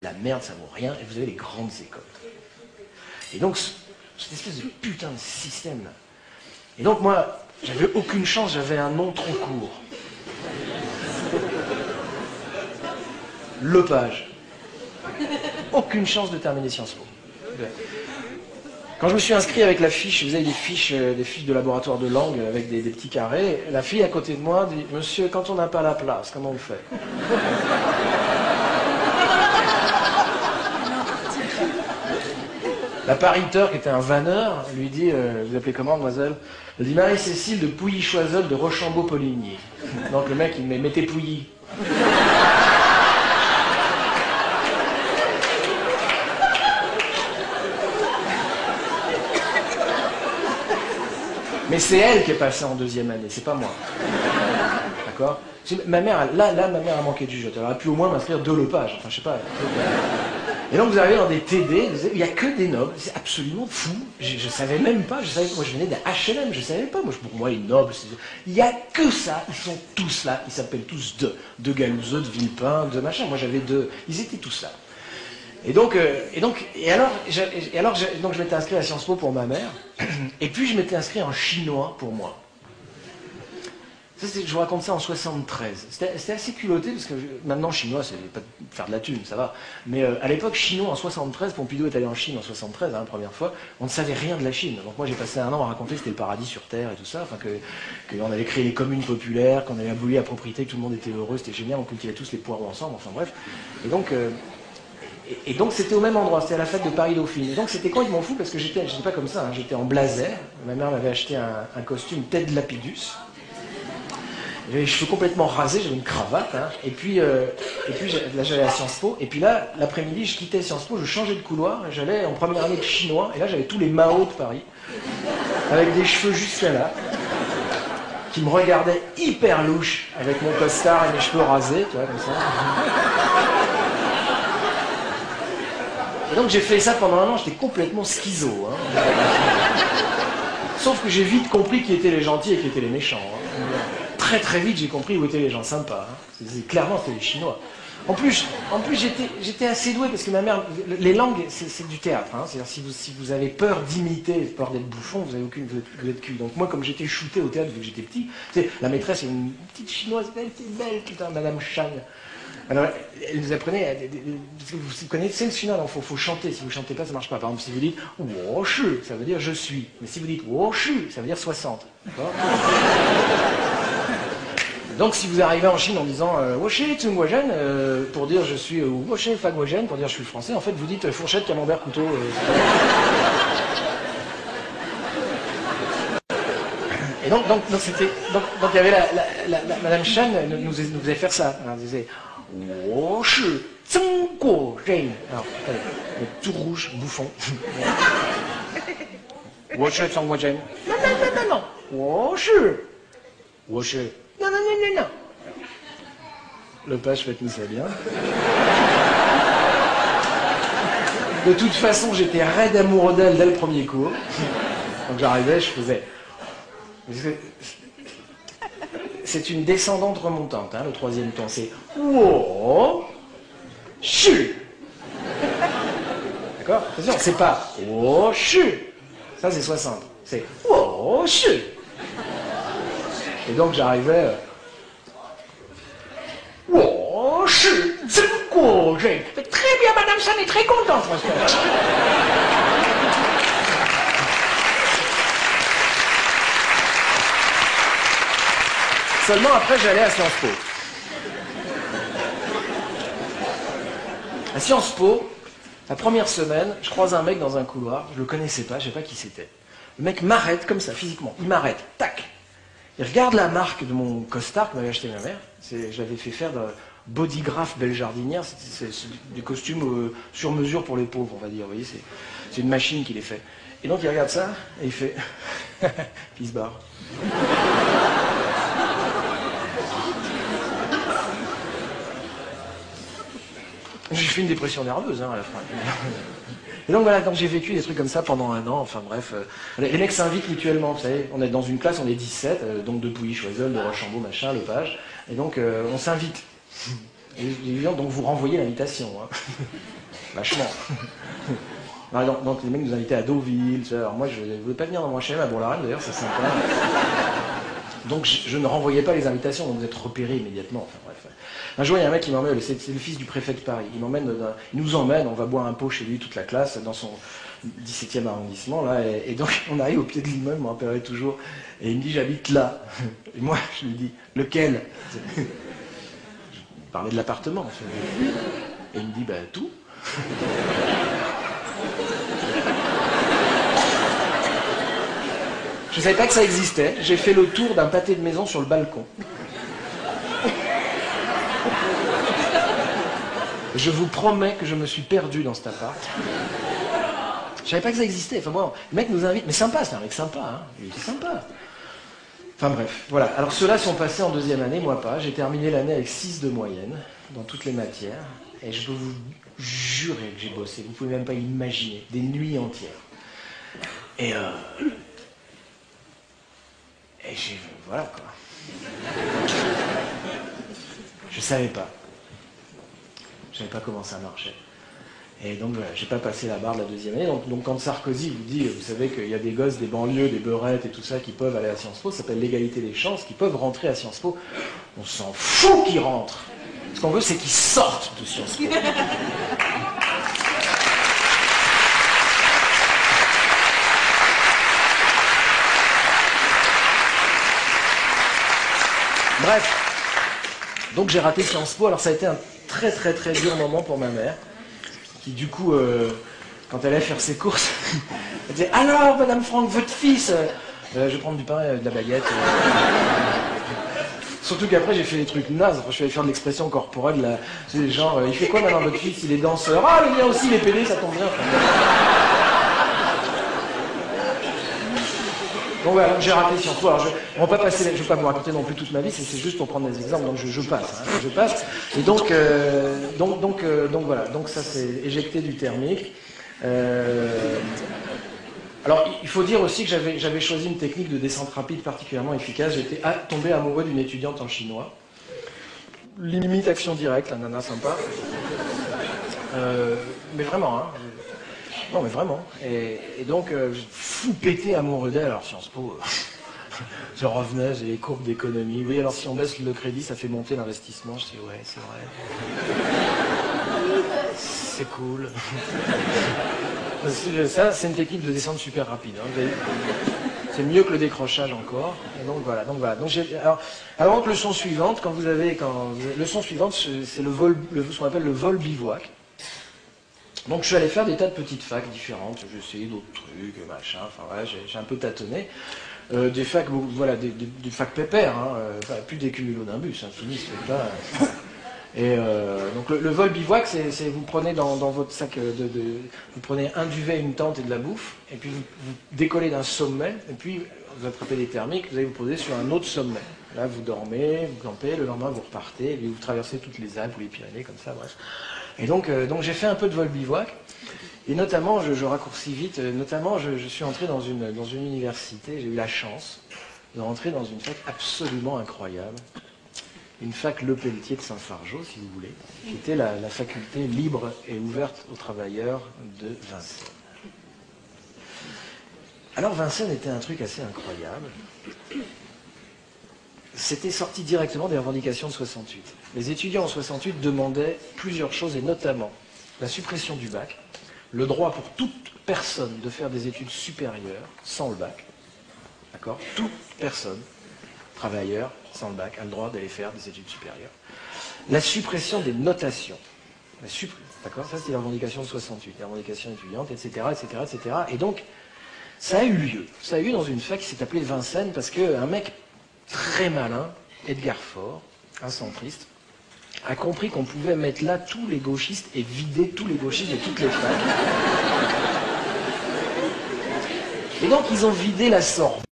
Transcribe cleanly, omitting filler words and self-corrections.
la merde, ça vaut rien, et vous avez les grandes écoles. Et donc, cette espèce de putain de système là. Et donc moi, j'avais aucune chance, j'avais un nom trop court. Lepage. Aucune chance de terminer Sciences Po. Quand je me suis inscrit avec la fiche, vous avez des fiches de laboratoire de langue avec des petits carrés, la fille à côté de moi dit « Monsieur, quand on n'a pas la place, comment on fait ?» La pariteur, qui était un vanneur, lui dit « Vous appelez comment, mademoiselle ?» Elle dit « Marie-Cécile de Pouilly-Choiseul de Rochambeau-Poligny. » Donc le mec, il me mettez Pouilly. Mais c'est elle qui est passée en deuxième année, c'est pas moi. D'accord ? Ma mère, là, ma mère a manqué du jeu. Elle aurait pu au moins m'inscrire de Lepage. Enfin, je sais pas. Et donc vous arrivez dans des TD, il n'y a que des nobles, c'est absolument fou. Je savais même pas, moi je venais d'un HLM, je savais pas. Pour moi, les nobles, il n'y a que ça, ils sont tous là, ils s'appellent tous de Galouzeux, de Villepin, de machin. Moi j'avais deux, ils étaient tous là. Donc je m'étais inscrit à Sciences Po pour ma mère, et puis je m'étais inscrit en chinois pour moi. Je vous raconte ça en 73. C'était assez culotté, parce que maintenant chinois, c'est pas faire de la thune, ça va. Mais à l'époque, chinois en 73, Pompidou est allé en Chine en 73, la première fois, on ne savait rien de la Chine. Donc moi j'ai passé un an à raconter que c'était le paradis sur Terre et tout ça, enfin qu'on avait créé les communes populaires, qu'on avait aboli la propriété, que tout le monde était heureux, c'était génial, on cultivait tous les poireaux ensemble, enfin bref. Et donc c'était au même endroit, c'était à la fête de Paris-Dauphine. Et donc c'était complètement fou parce que j'étais pas comme ça, hein, j'étais en blazer. Ma mère m'avait acheté un costume tête de lapidus. J'avais les cheveux complètement rasés, j'avais une cravate. Hein, et puis là j'allais à Sciences Po. Et puis là, l'après-midi, je quittais Sciences Po, je changeais de couloir. J'allais en première année de chinois. Et là j'avais tous les Mao de Paris. Avec des cheveux jusqu'à là. Qui me regardaient hyper louche avec mon costard et mes cheveux rasés, tu vois, comme ça. Et donc j'ai fait ça pendant un an, j'étais complètement schizo. Hein. Sauf que j'ai vite compris qui étaient les gentils et qui étaient les méchants. Hein. Très très vite j'ai compris où étaient les gens sympas. Hein. Clairement c'était les Chinois. En plus j'étais assez doué parce que ma mère, les langues c'est du théâtre. Hein. C'est-à-dire si vous avez peur d'imiter, peur d'être bouffon, vous êtes cul. Donc moi comme j'étais shooté au théâtre vu que j'étais petit, la maîtresse est une petite chinoise belle, putain, Madame Chan. Alors, elle nous apprenait, parce que vous connaissez le chinois, donc faut chanter, si vous ne chantez pas, ça ne marche pas. Par exemple, si vous dites « Woshi », ça veut dire « je suis ». Mais si vous dites « Woshi », ça veut dire « 60 ». Donc, si vous arrivez en Chine en disant « Woshi Tsungwajen », pour dire « je suis » ou « Woshi Fagwajen », pour dire « je suis français », en fait, vous dites « fourchette, camembert, couteau ». Et donc il y avait Madame Chan nous faisait faire ça. Elle disait « Woshi Tsungwajen ». Alors, tout rouge, bouffon. « Woshi Tsungwajen ». Non. Woshi. Woshi. Non. Le page, faites-nous ça bien. De toute façon, j'étais raide amoureux d'elle dès le premier cours. Donc j'arrivais, je faisais... C'est une descendante remontante, hein, le troisième ton, c'est Wo Shu. D'accord? Attention, c'est pas Wo Shu. Ça, c'est 60. C'est Wo Shu. Et donc, j'arrivais. Wo Shu. Très bien, Madame San est très contente, franchement. Seulement après, j'allais à Sciences Po. À Sciences Po, la première semaine, je croise un mec dans un couloir, je le connaissais pas, je sais pas qui c'était. Le mec m'arrête comme ça, physiquement. Il m'arrête, tac. Il regarde la marque de mon costard que m'avait acheté ma mère. Je l'avais fait faire de Bodygraph Belle Jardinière. C'est des costumes sur mesure pour les pauvres, on va dire. Vous voyez, c'est une machine qui les fait. Et donc il regarde ça, et il fait... Puis il se barre. J'ai fait une dépression nerveuse à la fin. Et donc voilà, donc j'ai vécu des trucs comme ça pendant un an, enfin bref. Les mecs s'invitent mutuellement, vous savez, on est dans une classe, on est 17, donc de Pouilly-Choiseul, de Rochambeau, machin, Lepage, et donc on s'invite. Et évidemment, donc vous renvoyez l'invitation. Hein. Vachement. Donc les mecs nous invitaient à Deauville. Alors moi, je ne voulais pas venir dans mon HLM à Bourg-la-Reine, d'ailleurs, c'est sympa. Donc je ne renvoyais pas les invitations, donc vous êtes repérés immédiatement. Enfin bref. Un jour, il y a un mec qui m'emmène, c'est le fils du préfet de Paris. Il nous emmène, on va boire un pot chez lui, toute la classe, dans son 17e arrondissement, là. Et donc on arrive au pied de l'immeuble, je me rappellerai toujours. Et il me dit, j'habite là. Et moi, je lui dis, lequel? Je parlais de l'appartement. Et il me dit, bah tout. Je ne savais pas que ça existait. J'ai fait le tour d'un pâté de maison sur le balcon. Je vous promets que je me suis perdu dans cet appart. Je savais pas que ça existait. Enfin bon, le mec nous invite. Mais sympa, c'est un mec sympa. Hein. Il est sympa. Enfin bref, voilà. Alors ceux-là sont passés en deuxième année, moi pas. J'ai terminé l'année avec 6 de moyenne dans toutes les matières. Et je peux vous jurer que j'ai bossé. Vous pouvez même pas imaginer. Des nuits entières. Et voilà quoi. Je savais pas. Je savais pas comment ça marchait. Et donc voilà, j'ai pas passé la barre de la deuxième année. Donc quand Sarkozy vous dit, vous savez qu'il y a des gosses des banlieues, des beurettes et tout ça qui peuvent aller à Sciences Po, ça s'appelle l'égalité des chances, qui peuvent rentrer à Sciences Po. On s'en fout qu'ils rentrent. Ce qu'on veut, c'est qu'ils sortent de Sciences Po. Bref, donc j'ai raté Sciences Po. Alors ça a été un très très très dur moment pour ma mère, qui du coup, quand elle allait faire ses courses, elle disait « Alors, Madame Franck, votre fils Je vais prendre du pain et de la baguette. Surtout qu'après, j'ai fait des trucs nazes. Je suis allé faire de l'expression corporelle. Là. C'est genre, il fait quoi maintenant votre fils? Il est danseur. Ah, le mien aussi, les PD, ça tombe bien. Donc voilà, j'ai raté Sciences Po. Alors je ne vais pas vous raconter non plus toute ma vie, c'est juste pour prendre des exemples, donc je passe. Hein, je passe. Et donc voilà, donc ça c'est éjecté du thermique. Alors il faut dire aussi que j'avais choisi une technique de descente rapide particulièrement efficace. J'étais tombé amoureux d'une étudiante en chinois. Limite action directe, la nana sympa. Mais vraiment, hein. Non mais vraiment. Et donc, fou pété amoureux d'elle. Alors Sciences Po, je revenais, j'ai les courbes d'économie. Oui, alors si on baisse le crédit, ça fait monter l'investissement. Je dis ouais, c'est vrai. C'est cool. Ça, c'est une technique de descente super rapide. Hein. C'est mieux que le décrochage encore. Et donc voilà. Alors leçon suivante, leçon suivante, c'est ce qu'on appelle le vol bivouac. Donc je suis allé faire des tas de petites facs différentes, j'ai essayé d'autres trucs, machin, enfin voilà, j'ai un peu tâtonné. Des facs, voilà, des facs pépères, hein, plus des cumulonimbus, hein, fini ce truc-là. Et donc le vol bivouac, c'est vous prenez dans votre sac vous prenez un duvet, une tente et de la bouffe, et puis vous décollez d'un sommet, et puis vous attrapez des thermiques, vous allez vous poser sur un autre sommet. Là vous dormez, vous campez, le lendemain vous repartez, et puis vous traversez toutes les Alpes ou les Pyrénées, comme ça, bref. Et donc j'ai fait un peu de vol bivouac, et notamment, je raccourcis vite, notamment je suis entré dans une université, j'ai eu la chance de rentrer dans une fac absolument incroyable, une fac Le Pelletier de Saint-Fargeau, si vous voulez, qui était la faculté libre et ouverte aux travailleurs de Vincennes. Alors Vincennes était un truc assez incroyable. C'était sorti directement des revendications de 68. Les étudiants en 68 demandaient plusieurs choses, et notamment la suppression du bac, le droit pour toute personne de faire des études supérieures sans le bac. D'accord? Toute personne, travailleur, sans le bac, a le droit d'aller faire des études supérieures. La suppression des notations. D'accord? Ça, c'est la revendication de 68, la revendication étudiante, etc., etc., etc. Et donc, ça a eu lieu. Ça a eu lieu dans une fac qui s'est appelée Vincennes, parce qu'un mec très malin, Edgar Faure, un centriste, a compris qu'on pouvait mettre là tous les gauchistes et vider tous les gauchistes de toutes les facs. Et donc ils ont vidé la Sorbonne.